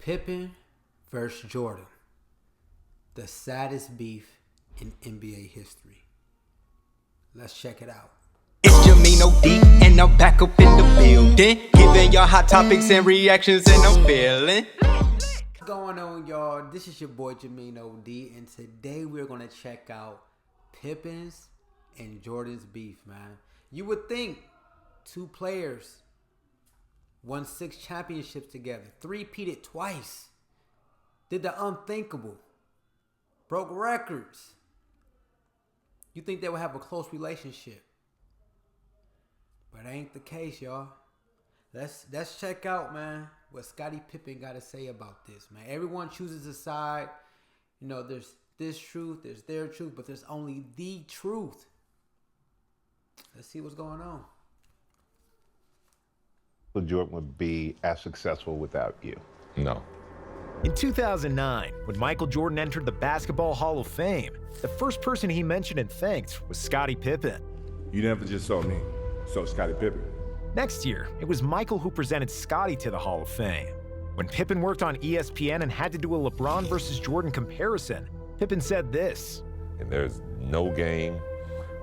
Pippen versus Jordan. The saddest beef in NBA history. Let's check it out. It's JAMEENOD, and I'm back up in the building, giving y'all hot topics and reactions, and I'm feeling. What's going on, y'all? This is your boy JAMEENOD, and today we're gonna check out Pippen's and Jordan's beef, man. You would think two players won 6 championships together, three-peated twice, did the unthinkable, broke records. You think they would have a close relationship, but ain't the case, y'all. Let's check out, man, what Scottie Pippen got to say about this, man. Everyone chooses a side. You know, there's this truth, there's their truth, but there's only the truth. Let's see what's going on. Jordan would be as successful without you? No. In 2009, when Michael Jordan entered the Basketball Hall of Fame, the first person he mentioned and thanked was Scottie Pippen. You never just saw me, saw Scottie Pippen. Next year, it was Michael who presented Scottie to the Hall of Fame. When Pippen worked on ESPN and had to do a LeBron versus Jordan comparison, Pippen said this. And there's no game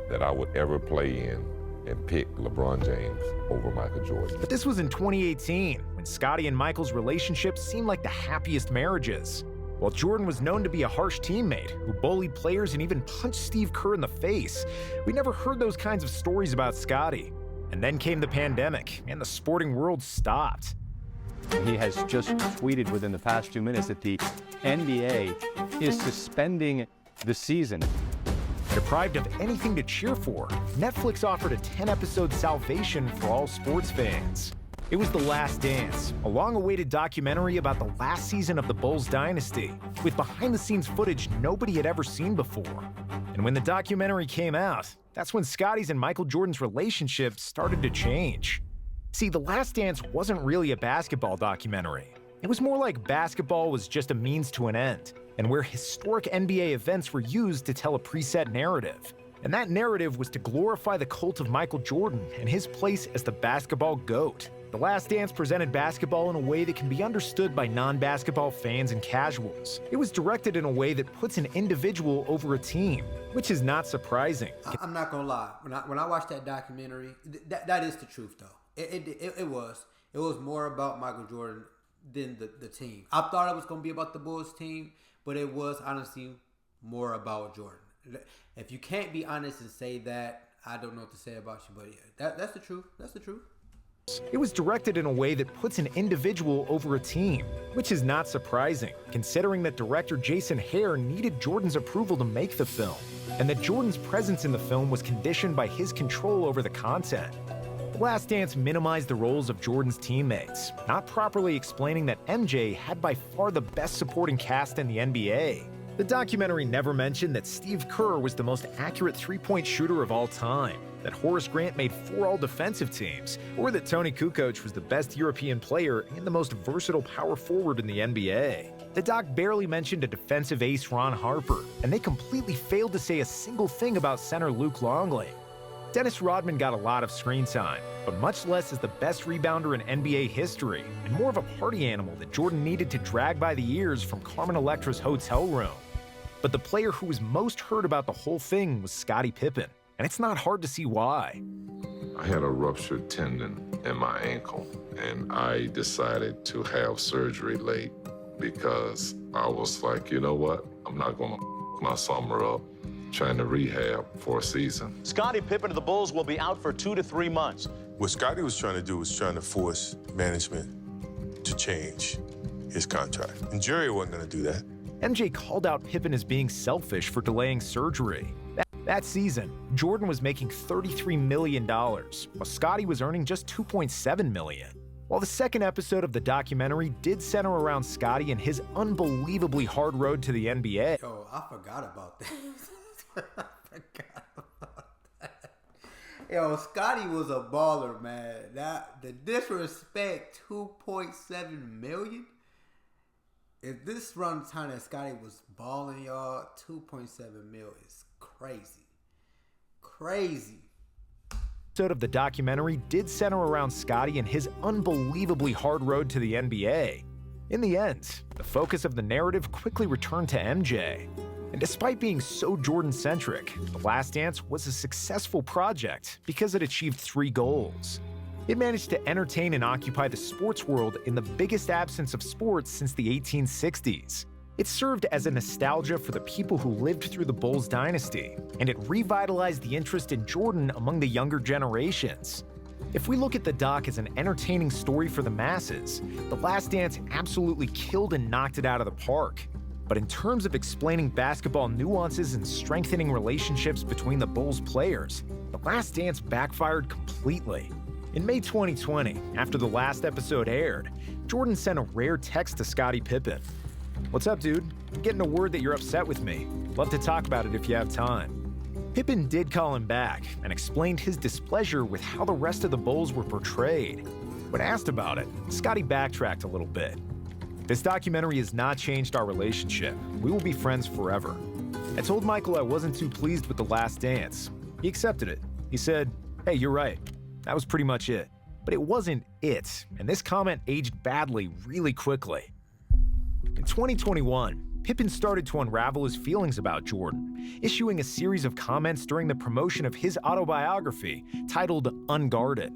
that I would ever play in and pick LeBron James over Michael Jordan. But this was in 2018, when Scottie and Michael's relationship seemed like the happiest marriages. While Jordan was known to be a harsh teammate who bullied players and even punched Steve Kerr in the face, we never heard those kinds of stories about Scottie. And then came the pandemic, and the sporting world stopped. He has just tweeted within the past 2 minutes that the NBA is suspending the season. Deprived of anything to cheer for, Netflix offered a 10-episode salvation for all sports fans. It was The Last Dance, a long-awaited documentary about the last season of the Bulls dynasty, with behind-the-scenes footage nobody had ever seen before. And when the documentary came out, that's when Scottie's and Michael Jordan's relationship started to change. See, The Last Dance wasn't really a basketball documentary. It was more like basketball was just a means to an end, and where historic NBA events were used to tell a preset narrative. And that narrative was to glorify the cult of Michael Jordan and his place as the basketball GOAT. The Last Dance presented basketball in a way that can be understood by non-basketball fans and casuals. It was directed in a way that puts an individual over a team, which is not surprising. I'm not gonna lie. When I watched that documentary, that is the truth, though. It was more about Michael Jordan than the team. I thought it was gonna be about the Bulls team, but it was honestly more about Jordan. If you can't be honest and say that, I don't know what to say about you, but yeah, that's the truth. That's the truth. It was directed in a way that puts an individual over a team, which is not surprising, considering that director Jason Hare needed Jordan's approval to make the film, and that Jordan's presence in the film was conditioned by his control over the content. The Last Dance minimized the roles of Jordan's teammates, not properly explaining that MJ had by far the best supporting cast in the NBA. The documentary never mentioned that Steve Kerr was the most accurate three-point shooter of all time, that Horace Grant made 4 all-defensive teams, or that Toni Kukoc was the best European player and the most versatile power forward in the NBA. The doc barely mentioned a defensive ace Ron Harper, and they completely failed to say a single thing about center Luke Longley. Dennis Rodman got a lot of screen time, but much less as the best rebounder in NBA history, and more of a party animal that Jordan needed to drag by the ears from Carmen Electra's hotel room. But the player who was most heard about the whole thing was Scottie Pippen, and it's not hard to see why. I had a ruptured tendon in my ankle, and I decided to have surgery late because I was like, you know what? I'm not gonna my summer up trying to rehab for a season. Scottie Pippen of the Bulls will be out for 2 to 3 months. What Scottie was trying to do was trying to force management to change his contract. And Jerry wasn't gonna do that. MJ called out Pippen as being selfish for delaying surgery. That season, Jordan was making $33 million, while Scottie was earning just $2.7 million. While the second episode of the documentary did center around Scottie and his unbelievably hard road to the NBA. Yo, I forgot about that. I forgot about that. Yo, Scottie was a baller, man. The disrespect, $2.7 million. If this run time that Scottie was balling, y'all, $2.7 million is crazy. Crazy. Episode of the documentary did center around Scottie and his unbelievably hard road to the NBA. In the end, the focus of the narrative quickly returned to MJ. And despite being so Jordan-centric, The Last Dance was a successful project because it achieved 3 goals. It managed to entertain and occupy the sports world in the biggest absence of sports since the 1860s. It served as a nostalgia for the people who lived through the Bulls dynasty, and it revitalized the interest in Jordan among the younger generations. If we look at the doc as an entertaining story for the masses, The Last Dance absolutely killed and knocked it out of the park. But in terms of explaining basketball nuances and strengthening relationships between the Bulls players, The Last Dance backfired completely. In May 2020, after the last episode aired, Jordan sent a rare text to Scottie Pippen. "What's up, dude? I'm getting a word that you're upset with me. Love to talk about it if you have time." Pippen did call him back and explained his displeasure with how the rest of the Bulls were portrayed. When asked about it, Scottie backtracked a little bit. "This documentary has not changed our relationship. We will be friends forever. I told Michael I wasn't too pleased with The Last Dance. He accepted it. He said, 'Hey, you're right.' That was pretty much it. But it wasn't it, and this comment aged badly really quickly." In 2021, Pippen started to unravel his feelings about Jordan, issuing a series of comments during the promotion of his autobiography titled Unguarded.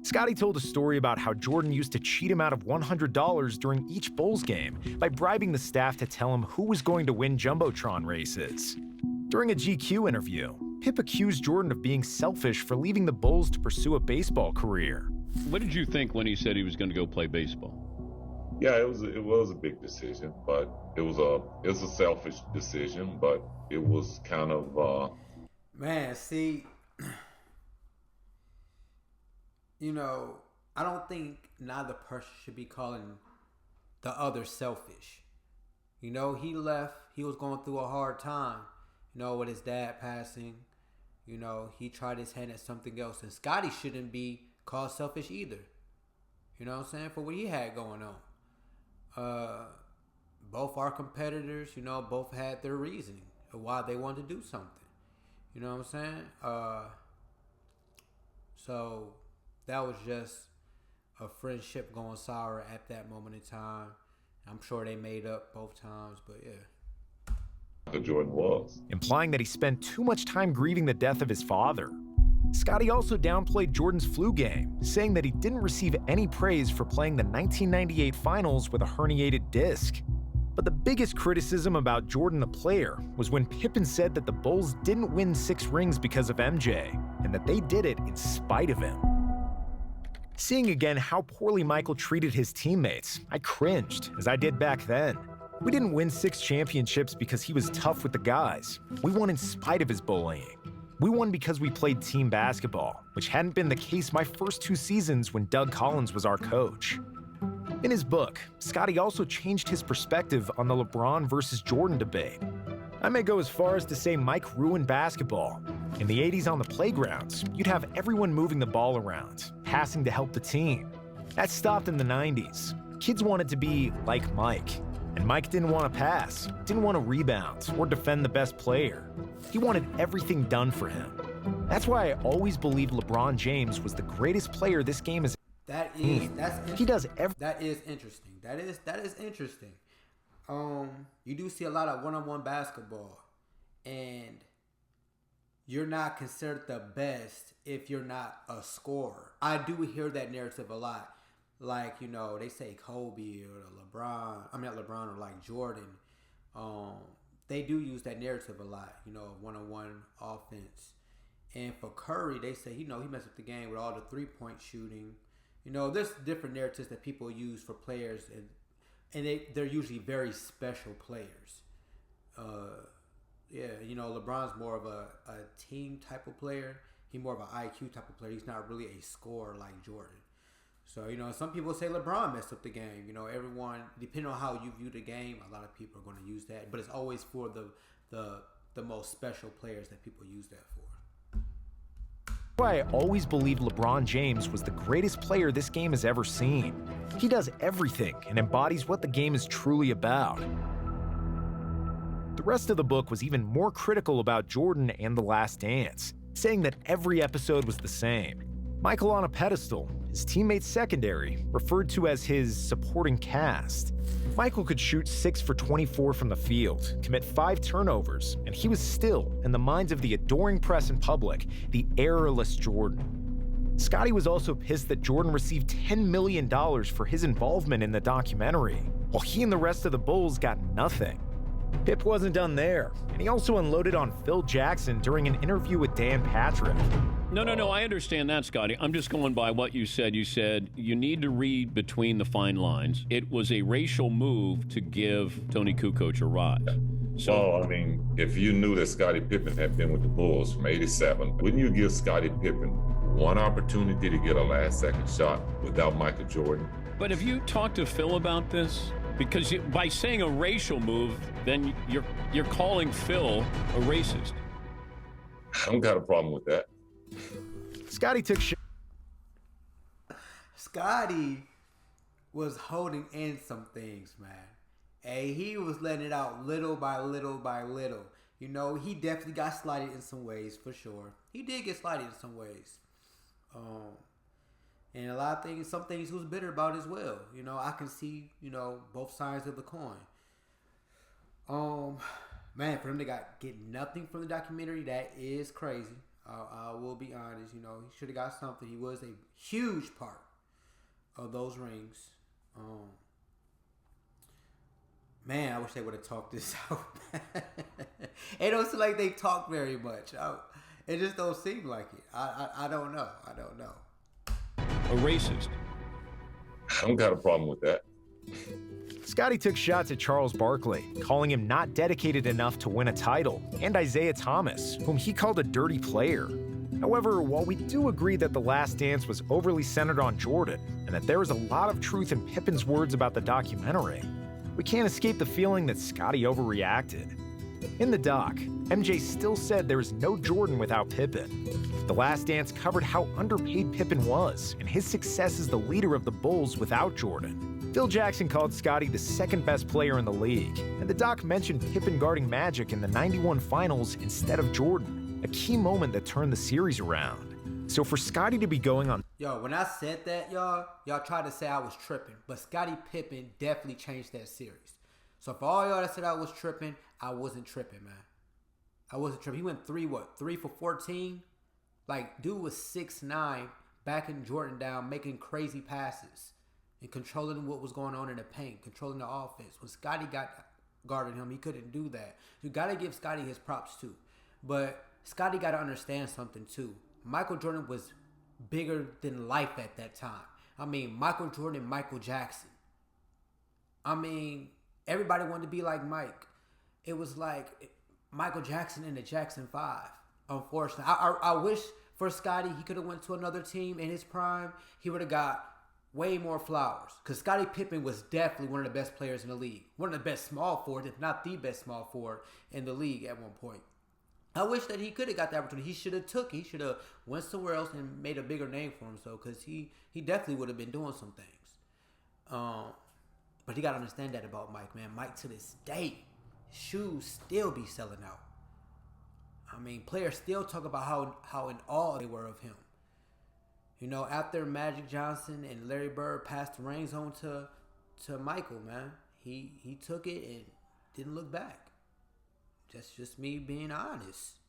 Scottie told a story about how Jordan used to cheat him out of $100 during each Bulls game by bribing the staff to tell him who was going to win Jumbotron races. During a GQ interview, Pip accused Jordan of being selfish for leaving the Bulls to pursue a baseball career. What did you think when he said he was going to go play baseball? Yeah, it was a big decision, but it was a selfish decision, but it was kind of Man, see, I don't think neither person should be calling the other selfish. He left. He was going through a hard time, with his dad passing. He tried his hand at something else, and Scottie shouldn't be called selfish either. You know what I'm saying? For what he had going on. Both are competitors, both had their reasoning of why they wanted to do something. You know what I'm saying? So that was just a friendship going sour at that moment in time. I'm sure they made up both times, but yeah. Jordan was. Implying that he spent too much time grieving the death of his father. Scottie also downplayed Jordan's flu game, saying that he didn't receive any praise for playing the 1998 finals with a herniated disc. But the biggest criticism about Jordan the player was when Pippen said that the Bulls didn't win 6 rings because of MJ, and that they did it in spite of him. Seeing again how poorly Michael treated his teammates, I cringed, as I did back then. We didn't win 6 championships because he was tough with the guys. We won in spite of his bullying. We won because we played team basketball, which hadn't been the case my first 2 seasons when Doug Collins was our coach. In his book, Scottie also changed his perspective on the LeBron versus Jordan debate. I may go as far as to say Mike ruined basketball. In the 80s on the playgrounds, you'd have everyone moving the ball around, passing to help the team. That stopped in the 90s. Kids wanted to be like Mike. And Mike didn't want to pass, didn't want to rebound, or defend the best player. He wanted everything done for him. That's why I always believed LeBron James was the greatest player this game has. That is he does That is interesting. That is interesting. You do see a lot of one-on-one basketball, and you're not considered the best if you're not a scorer. I do hear that narrative a lot. Like, they say Kobe or LeBron. I mean, not LeBron, or like Jordan. They do use that narrative a lot, one-on-one offense. And for Curry, they say, he messed up the game with all the three-point shooting. There's different narratives that people use for players, and they're usually very special players. LeBron's more of a team type of player. He's more of an IQ type of player. He's not really a scorer like Jordan. So, some people say LeBron messed up the game. Everyone, depending on how you view the game, a lot of people are going to use that. But it's always for the most special players that people use that for. That's why I always believed LeBron James was the greatest player this game has ever seen. He does everything and embodies what the game is truly about. The rest of the book was even more critical about Jordan and The Last Dance, saying that every episode was the same. Michael on a pedestal, his teammates secondary, referred to as his supporting cast. Michael could shoot 6 for 24 from the field, commit 5 turnovers, and he was still, in the minds of the adoring press and public, the errorless Jordan. Scottie was also pissed that Jordan received $10 million for his involvement in the documentary, while he and the rest of the Bulls got nothing. Pip wasn't done there, and he also unloaded on Phil Jackson during an interview with Dan Patrick. No, I understand that, Scotty. I'm just going by what you said. You said you need to read between the fine lines. It was a racial move to give Tony Kukoc a rise. So, I mean, if you knew that Scottie Pippen had been with the Bulls from 87, wouldn't you give Scottie Pippen one opportunity to get a last-second shot without Michael Jordan? But have you talked to Phil about this? Because by saying a racial move, then you're calling Phil a racist. I don't got a problem with that. Scottie took Scottie was holding in some things, man. Hey, he was letting it out little by little by little. You know, he definitely got slighted in some ways, for sure. He did get slighted in some ways. And a lot of things, some things he was bitter about as well. You know, I can see, you know, both sides of the coin. Man, for him to get nothing from the documentary, that is crazy. I will be honest. You know, he should have got something. He was a huge part of those rings. Man, I wish they would have talked this out. It don't seem like they talk very much. It just don't seem like it. I don't know. A racist. I don't got a problem with that. Scottie took shots at Charles Barkley, calling him not dedicated enough to win a title, and Isaiah Thomas, whom he called a dirty player. However, while we do agree that The Last Dance was overly centered on Jordan, and that there is a lot of truth in Pippen's words about the documentary, we can't escape the feeling that Scottie overreacted. In the doc, MJ still said there is no Jordan without Pippen. The Last Dance covered how underpaid Pippen was and his success as the leader of the Bulls without Jordan. Phil Jackson called Scottie the second best player in the league, and the doc mentioned Pippen guarding Magic in the '91 finals instead of Jordan, a key moment that turned the series around. So for Scottie to be going on... Yo, when I said that, y'all tried to say I was tripping, but Scottie Pippen definitely changed that series. So for all y'all that said I was tripping, I wasn't tripping, man. I wasn't tripping. He went 3 for 14? Like, dude was 6'9", backing Jordan down, making crazy passes, and controlling what was going on in the paint, controlling the offense. When Scottie guarded him, he couldn't do that. You got to give Scottie his props, too. But Scottie got to understand something, too. Michael Jordan was bigger than life at that time. I mean, Michael Jordan and Michael Jackson. I mean, everybody wanted to be like Mike. It was like Michael Jackson and the Jackson 5. Unfortunately, I wish for Scottie he could have went to another team in his prime. He would have got way more flowers, because Scottie Pippen was definitely one of the best players in the league. One of the best small forwards, if not the best small forward in the league at one point. I wish that he could have got the opportunity. He should have went somewhere else and made a bigger name for himself, because he definitely would have been doing some things. But you got to understand that about Mike, man. Mike, to this day, shoes still be selling out. I mean, players still talk about how in awe they were of him. You know, after Magic Johnson and Larry Bird passed the reins on to Michael, man, he took it and didn't look back. That's just me being honest.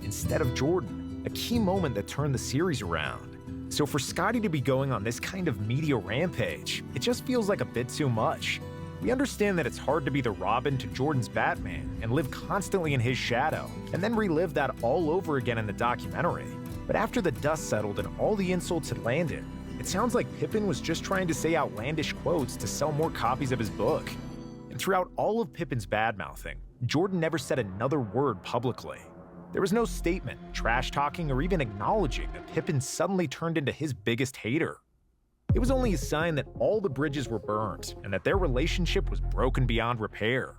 Instead of Jordan, a key moment that turned the series around. So for Scottie to be going on this kind of media rampage, it just feels like a bit too much. We understand that it's hard to be the Robin to Jordan's Batman and live constantly in his shadow, and then relive that all over again in the documentary. But after the dust settled and all the insults had landed, it sounds like Pippen was just trying to say outlandish quotes to sell more copies of his book. And throughout all of Pippen's badmouthing, Jordan never said another word publicly. There was no statement, trash-talking, or even acknowledging that Pippen suddenly turned into his biggest hater. It was only a sign that all the bridges were burned and that their relationship was broken beyond repair.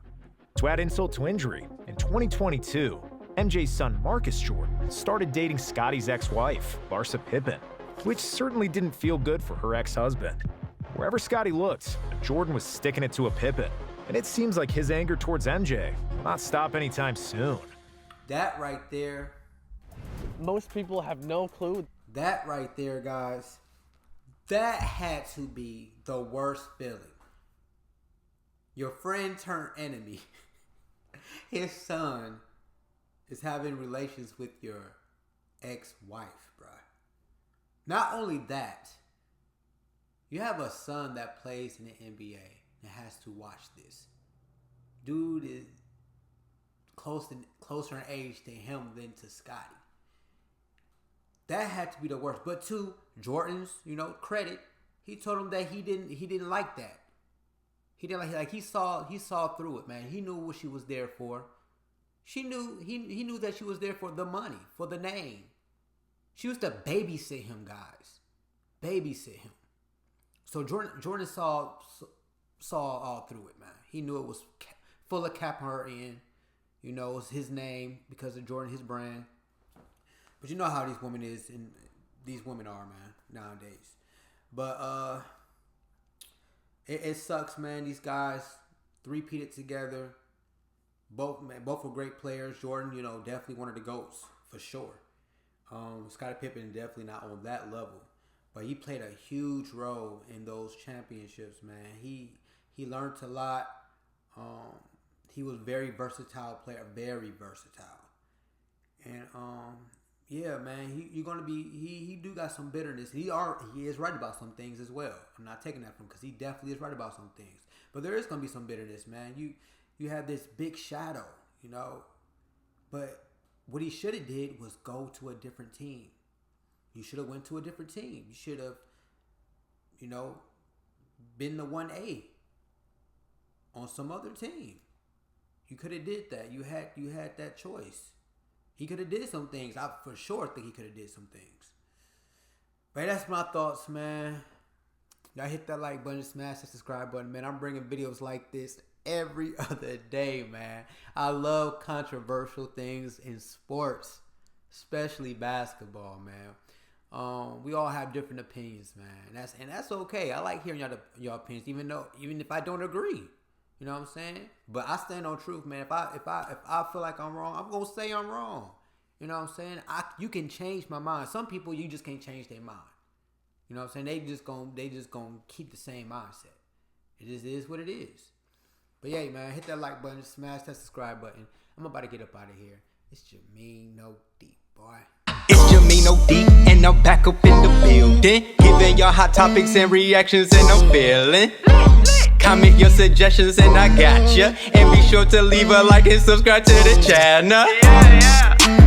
To add insult to injury, in 2022, MJ's son Marcus Jordan started dating Scottie's ex-wife, Larsa Pippen, which certainly didn't feel good for her ex-husband. Wherever Scottie looked, Jordan was sticking it to a Pippen, and it seems like his anger towards MJ will not stop anytime soon. That right there. Most people have no clue. That right there, guys, that had to be the worst feeling. Your friend turned enemy. His son is having relations with your ex-wife, bruh. Not only that, you have a son that plays in the NBA and has to watch this. Dude is closer in age to him than to Scotty. That had to be the worst. But to Jordan's, credit, he told him that he didn't like that. He didn't like he saw through it, man. He knew what she was there for. He knew that she was there for the money, for the name. She was to babysit him, guys. Babysit him. So Jordan saw all through it, man. He knew it was full of capping her in. It was his name because of Jordan, his brand. But you know how these women are, man, nowadays. But it sucks, man. These guys three-peated together. Both were great players. Jordan, definitely one of the GOATs for sure. Scottie Pippen definitely not on that level, but he played a huge role in those championships, man. He learned a lot. He was very versatile player, very versatile, and yeah, man, he do got some bitterness. He is right about some things as well. I'm not taking that from him because he definitely is right about some things. But there is gonna be some bitterness, man. You have this big shadow, but what he should have did was go to a different team. You should have went to a different team. You should have, been the 1A on some other team. You could have did that. You had that choice. He could have did some things. I for sure think he could have did some things. But that's my thoughts, man. Y'all hit that like button, smash the subscribe button, man. I'm bringing videos like this every other day, man. I love controversial things in sports, especially basketball, man. We all have different opinions, man. That's okay. I like hearing y'all opinions, even if I don't agree. You know what I'm saying? But I stand on truth, man. If I feel like I'm wrong, I'm gonna say I'm wrong. You know what I'm saying? You can change my mind. Some people you just can't change their mind. You know what I'm saying? They just gonna keep the same mindset. It just is what it is. But yeah, man, hit that like button, smash that subscribe button. I'm about to get up out of here. It's JAMEENOD, boy. It's JAMEENOD, and I'm back up in the building, giving y'all hot topics and reactions, and I'm feeling. Comment your suggestions and I got ya. And be sure to leave a like and subscribe to the channel.